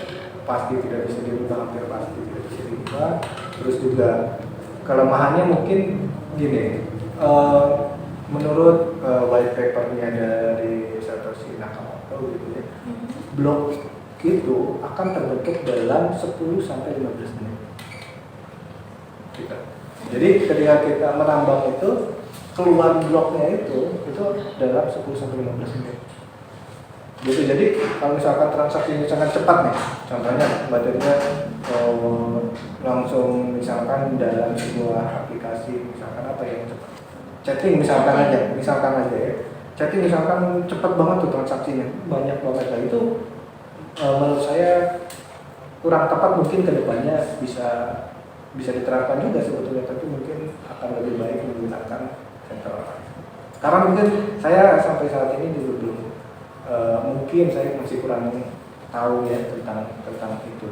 pasti tidak bisa dirubah, terus juga kelemahannya mungkin gini, menurut white papernya dari Satoshi Nakamoto gitu ya, blok itu akan terbentuk dalam 10 sampai 15 menit. Gitu. Jadi ketika kita menambang itu, keluar bloknya itu dalam 10 sampai 15 menit. Gitu. Jadi kalau misalkan transaksinya sangat cepat nih, contohnya baterainya langsung misalkan dalam sebuah aplikasi, misalkan apa yang cepat, chatting misalkan aja ya, chatting misalkan cepat banget tuh transaksinya, banyak banget lah, itu menurut saya kurang tepat. Mungkin kedepannya bisa diterapkan juga sebetulnya, tapi mungkin akan lebih baik menggunakan centralized. Karena mungkin saya sampai saat ini juga belum, mungkin saya masih kurang tahu ya tentang itu.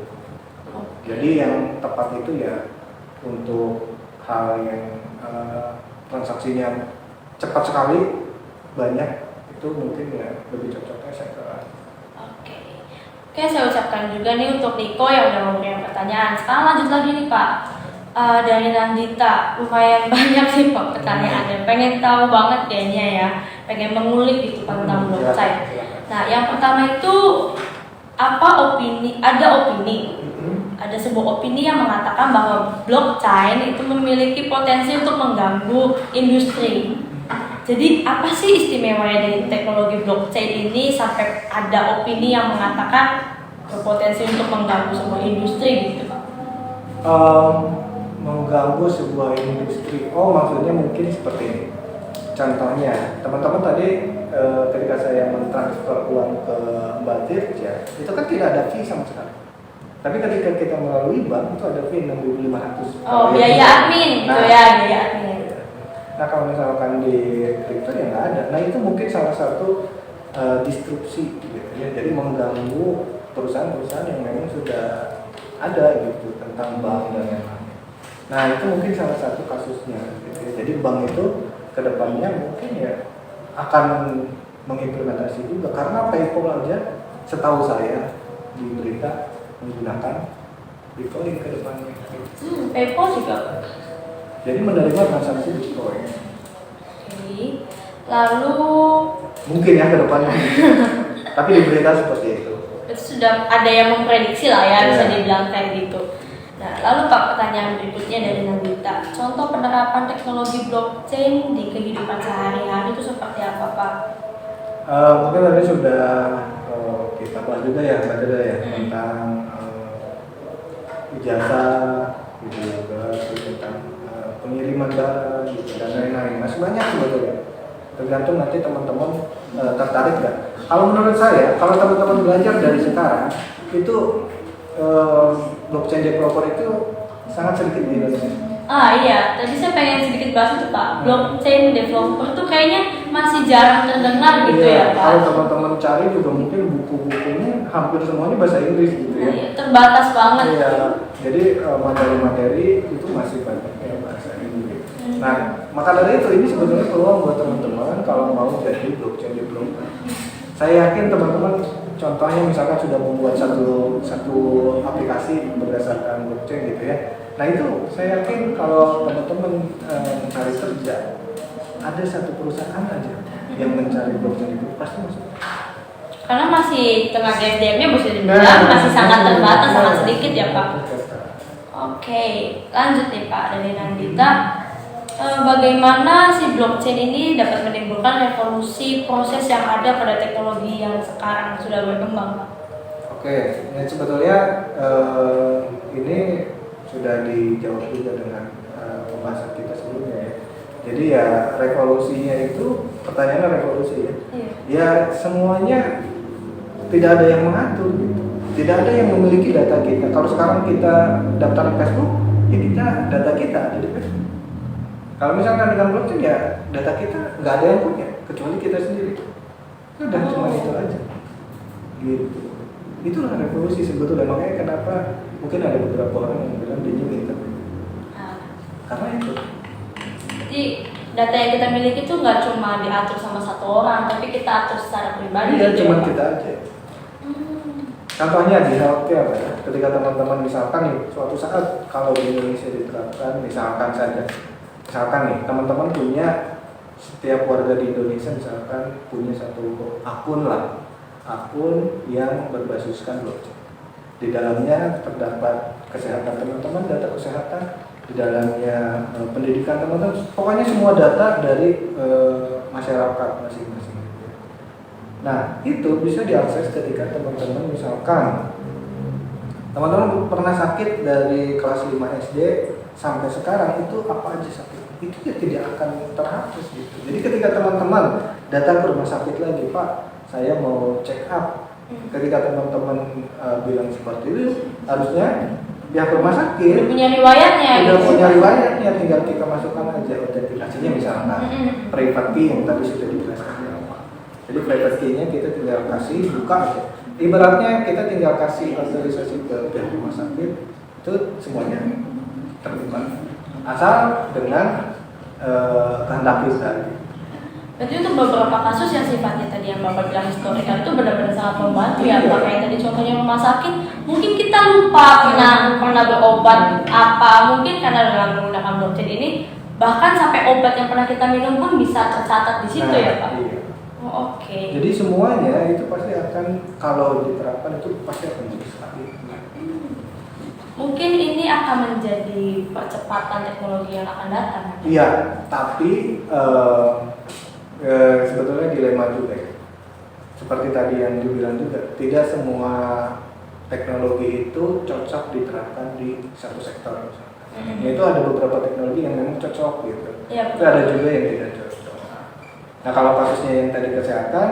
Jadi yang tepat itu ya untuk hal yang transaksinya cepat sekali, banyak, itu mungkin ya lebih cocoknya saya ke. Oke, saya ucapkan juga nih untuk Niko yang udah memberikan pertanyaan. Sekarang lanjut lagi nih Pak. Dari Nandita, lumayan banyak sih Pak pertanyaannya. Pengen tahu banget kayaknya ya, pengen mengulik gitu tentang blockchain. Nah, yang pertama itu apa opini? Ada sebuah opini yang mengatakan bahwa blockchain itu memiliki potensi untuk mengganggu industri. Jadi apa sih istimewanya dari teknologi blockchain ini sampai ada opini yang mengatakan berpotensi untuk mengganggu sebuah industri gitu Pak? Mengganggu sebuah industri. Oh, maksudnya mungkin seperti ini. Contohnya, teman-teman tadi ketika saya mentransfer uang ke Mbak Tirja, itu kan tidak ada fee sama sekali. Tapi ketika kita melalui bank itu ada fee 6.500. Oh, biaya admin gitu ya, biaya admin. Nah, kalau misalkan di kripto ya nggak ada. Nah, itu mungkin salah satu disrupsi gitu ya. Jadi mengganggu perusahaan-perusahaan yang memang sudah ada gitu tentang bank dan lain-lain. Nah, itu mungkin salah satu kasusnya gitu ya. Jadi bank itu kedepannya mungkin ya akan mengimplementasi juga, karena PayPal aja setahu saya di berita menggunakan Bitcoin ke depannya. PayPal juga. Jadi menerima transaksi Bitcoin. Oke. Lalu Mungkin ya ke depannya. Tapi di berita seperti itu. sudah ada yang memprediksi lah ya, bisa dibilang kayak gitu. Nah, lalu Pak, pertanyaan berikutnya dari Nandita. Contoh penerapan teknologi blockchain di kehidupan sehari-hari itu seperti apa Pak? Mungkin tadi sudah kita bahas juga ya, Mbak Dada ya, tentang ijazah, gitu juga, tentang pengiriman barang, gitu, dan lain-lain. Masih banyak sebetulnya. Tergantung nanti teman-teman tertarik nggak. Kalau menurut saya, kalau teman-teman belajar dari sekarang, itu blockchain developer itu sangat sedikit di Indonesia. Iya, tadi saya pengen sedikit bahas itu Pak. Blockchain developer tuh kayaknya masih jarang terdengar gitu ya Pak. Kalau teman-teman cari juga mungkin buku-bukunya hampir semuanya bahasa Inggris gitu ya. Iya, terbatas banget. Iya, jadi materi-materi itu masih banyak ya bahasa Inggris. Nah, maka dari itu ini sebetulnya peluang buat teman-teman kalau mau jadi blockchain developer. Saya yakin teman-teman contohnya misalkan sudah membuat satu aplikasi berdasarkan blockchain gitu ya. Nah itu saya yakin kalau teman-teman mencari kerja, ada satu perusahaan aja yang mencari blockchain itu pasti masuk. Karena masih tenaga SDM-nya bisa dibilang masih sangat terbatas, sangat sedikit ya Pak. Oke, lanjut nih Pak dari Nandita. Bagaimana si blockchain ini dapat menimbulkan revolusi proses yang ada pada teknologi yang sekarang sudah berkembang? Oke, ya sebetulnya ini sudah dijawab juga dengan pembahasan kita sebelumnya ya. Jadi ya revolusinya itu, pertanyaannya revolusi ya. Ya semuanya tidak ada yang mengatur gitu. Tidak ada yang memiliki data kita. Kalau sekarang kita daftar Facebook, ya kita data kita ada di Facebook. Kalau misalkan dengan blockchain ya data kita nggak ada yang punya kecuali kita sendiri. Udah cuma itu aja. Gitu. Itulah revolusi sebetulnya. Makanya kenapa mungkin ada beberapa orang yang bilang dia juga karena itu. Jadi data yang kita miliki itu nggak cuma diatur sama satu orang, tapi kita atur secara pribadi. Iya, cuma kita aja. Contohnya di healthcare ya, ketika teman-teman misalkan nih suatu saat kalau di Indonesia diterapkan, misalkan nih teman-teman punya, setiap warga di Indonesia misalkan punya satu akun yang berbasiskan blockchain. Di dalamnya terdapat kesehatan teman-teman, data kesehatan, di dalamnya pendidikan teman-teman, pokoknya semua data dari masyarakat masing-masing. Nah, itu bisa diakses ketika teman-teman misalkan teman-teman pernah sakit dari kelas 5 SD sampai sekarang, itu apa aja sakit, itu ya tidak akan terhapus gitu. Jadi ketika teman-teman datang ke rumah sakit lagi, Pak, saya mau check up, ketika teman-teman bilang seperti itu, harusnya pihak rumah sakit Udah punya riwayatnya udah gitu. punya riwayatnya, tinggal kita masukkan aja autentikasinya misalkan private key yang tadi sudah dijelaskan di awal. Jadi private key-nya kita tinggal kasih buka aja. Ibaratnya kita tinggal kasih autorisasi ke pihak rumah sakit, itu semuanya terbuka. Asal dengan kehendak kita. Berarti untuk beberapa kasus yang sifatnya tadi yang Bapak bilang historikal itu benar-benar sangat membantu ya. Iya. Kayak tadi contohnya rumah sakit, mungkin kita lupa pernah berobat apa, mungkin karena dengan menggunakan blockchain ini bahkan sampai obat yang pernah kita minum pun bisa tercatat di situ ya Pak. Iya. Oh, oke. Jadi semuanya itu pasti akan, kalau diterapkan itu pasti akan jadi sekali. Mungkin ini akan menjadi percepatan teknologi yang akan datang. Iya, tapi sebetulnya dilema juga ya. Seperti tadi yang dibilang juga, tidak semua teknologi itu cocok diterapkan di satu sektor. Yaitu ada beberapa teknologi yang memang cocok gitu. Iya, tapi ada juga yang tidak cocok. Nah kalau kasusnya yang tadi kesehatan,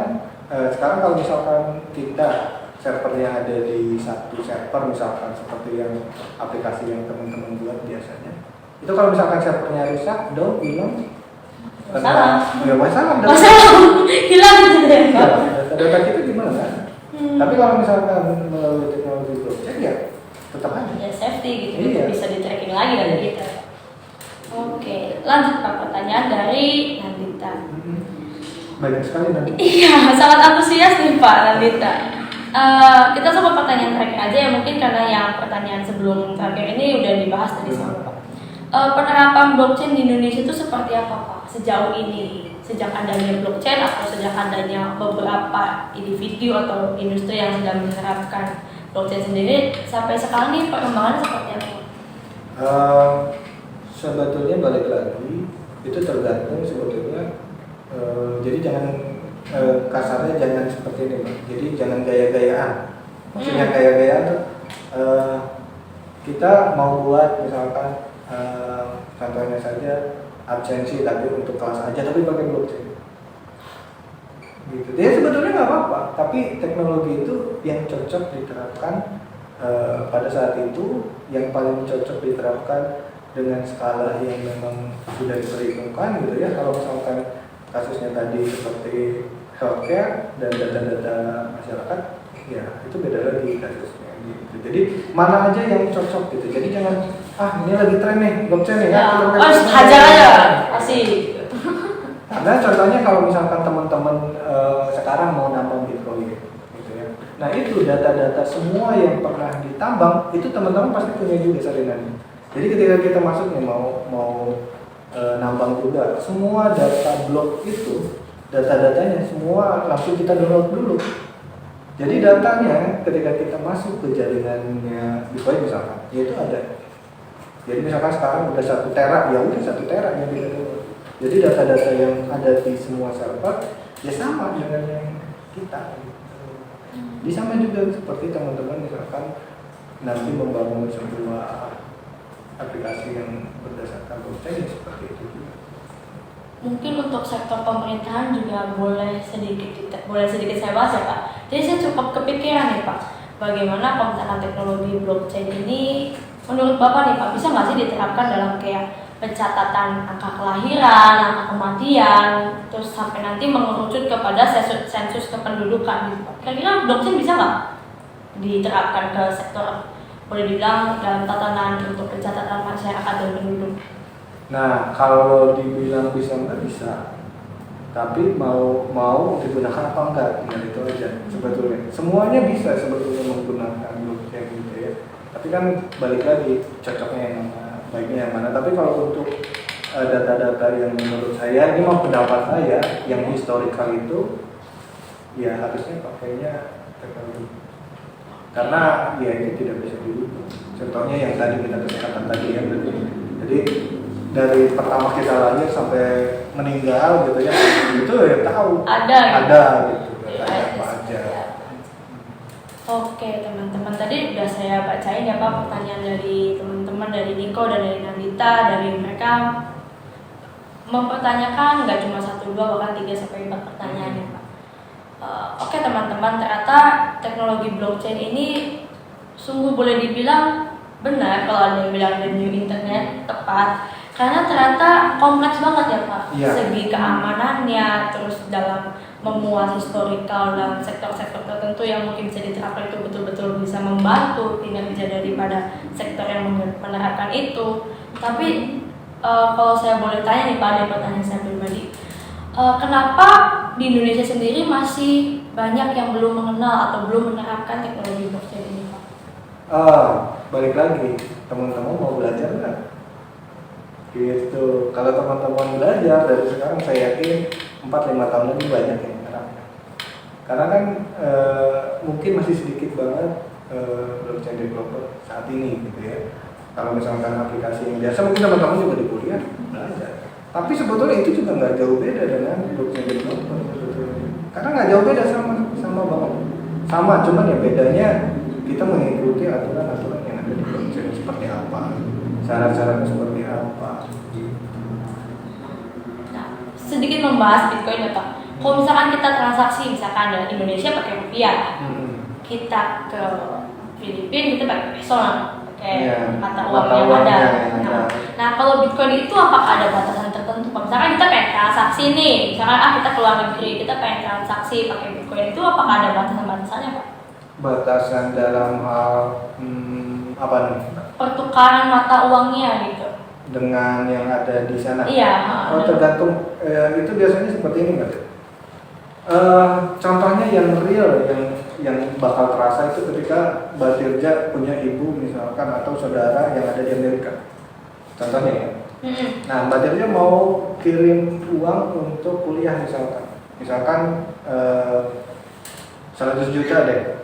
sekarang kalau misalkan kita servernya ada di satu server, misalkan seperti yang aplikasi yang teman-teman buat biasanya, itu kalau misalkan servernya rusak, down, hilang, masalah. Ya masalah. Hilang gitu ya Pak. Data kita gimana? Tapi kalau misalkan melalui teknologi blockchain ya tetap aja. Ya safety gitu, Iya. bisa di tracking lagi dari kita. Oke, lanjut Pak, pertanyaan dari Nandita. Banyak sekali nanti. Iya, sangat antusias nih Pak Nandita. Kita coba pertanyaan terakhir aja ya, mungkin karena yang pertanyaan sebelum terakhir ini udah dibahas tadi sama Pak. Penerapan blockchain di Indonesia itu seperti apa Pak sejauh ini? Sejak adanya blockchain atau sejak adanya beberapa individu atau industri yang sedang menerapkan blockchain sendiri sampai sekarang nih perkembangannya seperti apa? Sebetulnya balik lagi itu tergantung sebetulnya. Jadi jangan kasarnya jangan seperti ini, Pak. Jadi jangan gaya-gayaan. Maksudnya gaya-gayaan tuh kita mau buat misalkan contohnya saja absensi tapi untuk kelas aja tapi pakai blockchain. Gitu. Dia sebetulnya nggak apa-apa, tapi teknologi itu yang cocok diterapkan pada saat itu, yang paling cocok diterapkan dengan skala yang memang sudah diperhitungkan gitu ya. Kalau misalkan kasusnya tadi seperti healthcare dan data-data masyarakat, ya itu beda lagi kasusnya gitu. Jadi mana aja yang cocok gitu. Jadi jangan ini lagi tren nih blockchain nih ya. Hajar aja pasti. Nah contohnya kalau misalkan teman-teman sekarang mau nambang Bitcoin gitu ya. Nah itu data-data semua yang pernah ditambang itu teman-teman pasti punya juga salinannya. Jadi ketika kita masuk nih mau nambang juga, semua data blok itu, data-datanya semua langsung kita download dulu. Jadi datanya ketika kita masuk ke jaringannya Bitcoin misalkan, ya itu ada. Jadi misalkan sekarang udah 1 tera, ya udah 1 tera yang kita download. Jadi data-data yang ada di semua server ya sama dengan yang kita. Jadi sama juga seperti teman-teman misalkan nanti membangun sebuah aplikasi yang berdasarkan blockchain seperti itu juga. Mungkin untuk sektor pemerintahan juga boleh sedikit saya bahas ya Pak. Jadi saya cukup kepikiran nih Pak, bagaimana penggunaan teknologi blockchain ini menurut Bapak nih Pak bisa nggak sih diterapkan dalam kayak pencatatan angka kelahiran, angka kematian, terus sampai nanti mengerucut kepada sensus kependudukan gitu Pak. Kira-kira blockchain bisa nggak diterapkan ke sektor boleh dibilang dalam tatanan untuk pencatatan masyarakat dan penduduk? Nah, kalau dibilang bisa enggak bisa, tapi mau digunakan apa enggak, tinggal itu aja sebetulnya. Semuanya bisa sebetulnya menggunakan blockchain gitu ya. Tapi kan balik lagi cocoknya yang mana, baiknya yang mana. Tapi kalau untuk data-data yang menurut saya, ini mau pendapat saya, yang historical itu, ya harusnya pakainya teknologi. Karena ya ini tidak bisa dirubah. Contohnya yang tadi kita kesehatan tadi ya, jadi dari pertama kita lahir sampai meninggal gitu ya, itu ya tahu ada gitu datanya apa aja. Oke teman-teman, tadi udah saya bacain ya Pak pertanyaan dari teman-teman, dari Niko dan dari Nandita. Dari mereka mempertanyakan nggak cuma 1, 2 bahkan 3 sampai 4 pertanyaan ya Pak. Oke teman-teman, ternyata teknologi blockchain ini sungguh boleh dibilang benar kalau ada yang bilang the new internet tepat, karena ternyata kompleks banget ya Pak. Iya. Segi keamanannya, terus dalam memuat historical dan sektor-sektor tertentu yang mungkin bisa diterapkan itu betul-betul bisa membantu kinerja daripada sektor yang menerapkan itu. Tapi kalau saya boleh tanya nih Pak, ada pertanyaan saya pribadi, kenapa di Indonesia sendiri masih banyak yang belum mengenal atau belum menerapkan teknologi blockchain ini Pak? Balik lagi, teman-teman mau belajar nggak? Gitu. Kalau teman-teman belajar dari sekarang, saya yakin 4-5 tahun lagi banyak yang menerapkan. Karena kan mungkin masih sedikit banget blockchain developer saat ini gitu ya. Kalau misalkan aplikasi yang biasa, mungkin teman-teman juga di kuliah belajar. Tapi sebetulnya itu juga nggak jauh beda dengan blockchain developer sebetulnya. Karena nggak jauh beda, sama banget. Sama, cuman ya bedanya kita mengikuti aturan-aturan yang ada di blockchain seperti apa, syarat-syaratnya seperti apa. Nah, sedikit membahas Bitcoin ya Pak. Kalau misalkan kita transaksi, misalkan dari Indonesia pakai rupiah, kita ke Filipina kita pakai peso, pakai mata uang yang ada. Nah, kalau Bitcoin itu apakah ada batasan tertentu? Misalkan kita pengen transaksi nih, misalkan kita keluar negeri, kita pengen transaksi pakai Bitcoin, itu apakah ada batasan-batasannya Pak? Batasan dalam hal apa nih? Pertukaran mata uangnya gitu. Dengan yang ada di sana. Iya. Tergantung. Itu biasanya seperti ini Mbak. Contohnya yang real, yang bakal terasa itu ketika Mbak Tirja punya ibu misalkan atau saudara yang ada di Amerika. Contohnya ya. Nah, Mbak Tirja mau kirim uang untuk kuliah misalkan 100 juta deh.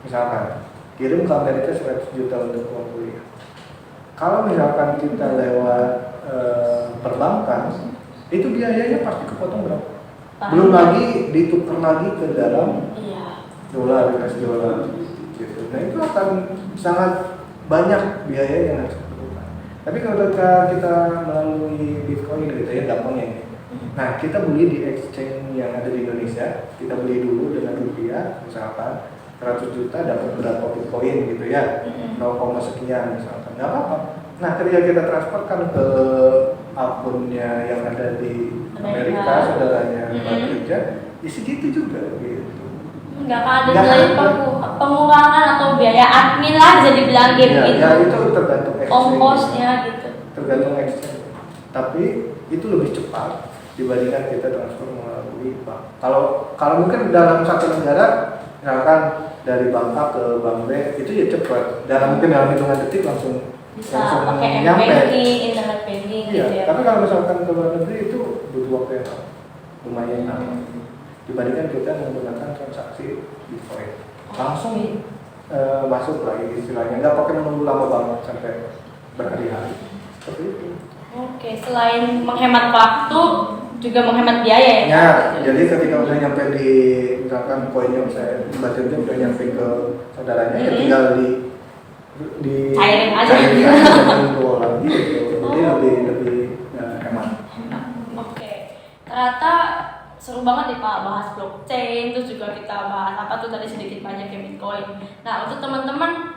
Misalkan kirim ke Amerika 100 juta untuk uang kuliah. Kalau misalkan kita lewat perbankan, itu biayanya pasti kepotong berapa? Belum lagi ditukar lagi ke dalam dolar, US dolar gitu. Nah, itu akan sangat banyak biaya yang harus diperlukan. Tapi kalau kita melalui Bitcoin gitu ya, gampangnya ini. Nah, kita beli di exchange yang ada di Indonesia, kita beli dulu dengan rupiah misalkan 100 juta dapat berapa Bitcoin gitu ya, 0, sekian misalkan, nggak apa-apa. Nah, ketika kita transferkan ke akunnya yang ada di Amerika, saudaranya Mbak Tirja, di segitu juga gitu. Nggak ada nilai pengurangan atau biaya admin lah bisa dibilang gitu. Ya, itu tergantung exchange. Ongkosnya gitu. Tergantung exchange. Tapi itu lebih cepat dibandingkan kita transfer melalui bank. Kalau mungkin dalam satu negara, misalkan dari bank A ke bank B, itu ya cepat. Mungkin dalam hitungan detik langsung pakai nyampe. banking, internet banking Iya, gitu ya. tapi kalau misalkan ke luar negeri itu butuh waktu yang lumayan lama dibandingkan kita menggunakan transaksi Bitcoin. Langsung masuk lagi istilahnya, nggak pakai menunggu lama banget sampai berhari-hari. Seperti itu. Oke, selain menghemat waktu, juga menghemat biaya ya? Ya, jadi ketika udah nyampe di, misalkan koinnya saya baca udah nyampe ke saudaranya, ya tinggal di cairin aja dan keluar lagi gitu. Jadi lebih hemat. Oke, ternyata seru banget nih Pak bahas blockchain, terus juga kita bahas apa tuh tadi sedikit banyak ya Bitcoin. Nah, untuk teman-teman,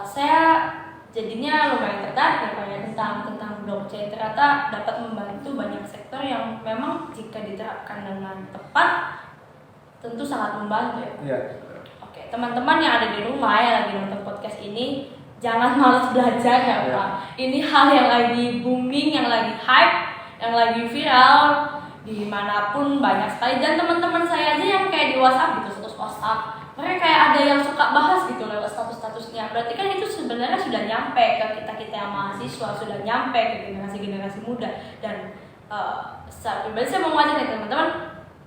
saya jadinya lumayan tertarik ya Pak ya tentang blockchain. Ternyata dapat membantu banyak sektor yang memang jika diterapkan dengan tepat tentu sangat membantu ya. Iya. Oke, teman-teman yang ada di rumah yang lagi nonton podcast ini, jangan malas belajar ya Pak. Ini hal yang lagi booming, yang lagi hype, yang lagi viral dimanapun banyak sekali. Dan teman-teman saya aja yang kayak di WhatsApp gitu, status WhatsApp, mereka kayak ada yang suka bahas gitu lewat status-statusnya. Berarti kan itu sebenarnya sudah nyampe ke kita yang mahasiswa, sudah nyampe ke generasi muda. Dan secara pribadi saya mau ngajak nih teman-teman,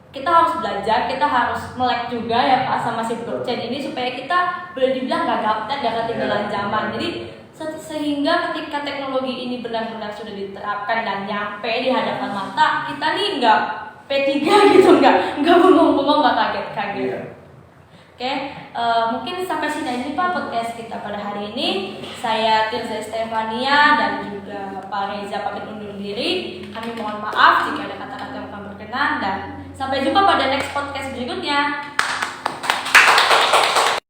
kita harus belajar, kita harus melek juga ya Pak sama si blockchain ini supaya kita boleh dibilang gak gaptek, gak ketinggalan zaman. Jadi sehingga ketika teknologi ini benar-benar sudah diterapkan dan nyampe di hadapan mata, kita nih nggak P3 gitu, nggak bengong-bengong, nggak kaget-kaget. Oke, mungkin sampai sini aja Pak podcast kita pada hari ini. Saya Tirza Stefania dan juga Pak Reza pamit undur diri. Kami mohon maaf jika ada kata-kata yang kurang berkenan dan sampai jumpa pada next podcast berikutnya.